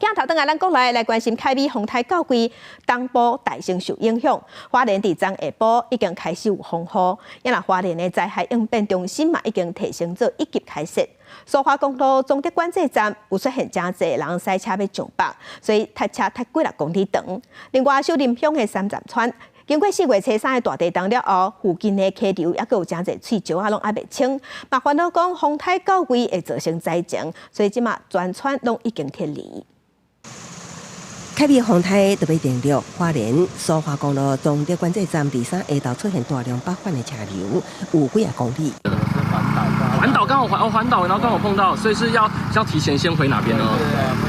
今头等下，咱国内来关心凯美风台到季，东部大城受影响。花莲伫昨下晡已经开始有风雨，因为花莲的灾害应变中心嘛已经提升做1级开设。苏花公路中德管制站有出现真侪人塞车要上北，所以塞车塞几60公里长。另外，秀林乡的3站村。 经过4月初3的大地震了后，附近的溪流也有真侪水石啊，拢还未清。嘛烦恼讲风台到季会造成灾情，所以即马全村拢已经撤离。凯美风台特别电力花莲苏花公路中德管制站第3下道出现大量北返的车流，有几公里。环岛刚好环岛，然后刚好碰到，所以是要提前先回哪边呢？回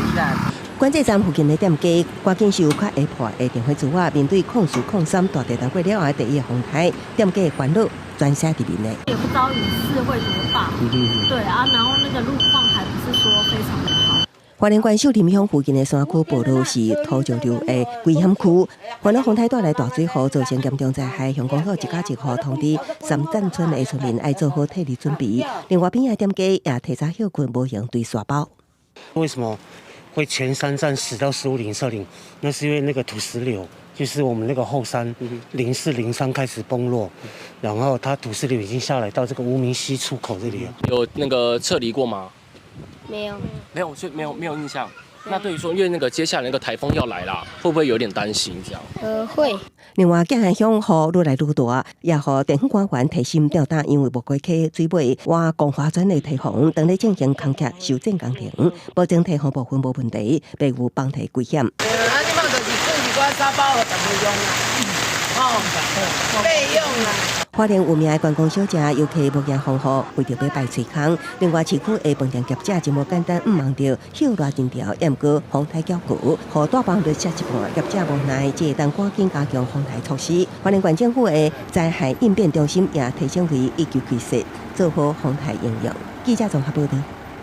宜兰。 管制站附近的店家，赶紧是有较下破的电话资话，面对控诉控3大地震过了后第一个风台，店家的烦恼专写伫面的。也不知道雨势会多大，对啊，然后那个路况还不是说非常的好。花莲县秀林乡附近的山区暴露是土石流的危险区，烦恼风台带来大水河，造成严重灾害。乡公所一家一户通知3站村的村民要做好退离准备。另外边的店家也提早休困，无用对沙包。为什么？ 会前3站10到15零摄领，那是因为那个土石流，就是我们那个后山04、03开始崩落，然后它土石流已经下来到这个无名溪出口这里了。有那个撤离过吗？没有，所以没有印象。那对于说，因为那个接下来那个台风要来啦，会不会有点担心这样？会。另外，江汉乡雨愈来愈大，也予地方官员提心吊胆，因为无过溪水尾，挖光华转的堤防，当咧进行空脚修正工程，保证堤防部分无问题，避免放堤危险。你嘛就是放一寡沙包，就袂用啦，备用啦。 花莲有名的观光小姐游客无惊风雨，为着要摆吹空。另外，市区的饭店业者真无简单，毋忙着休热金条，也毋过风台较旧，互大帮率下一半，业者无奈，只会当赶紧加强风台措施。花莲县政府的灾害应变中心也提升为1级开设，做好风台应用。记者综合报道。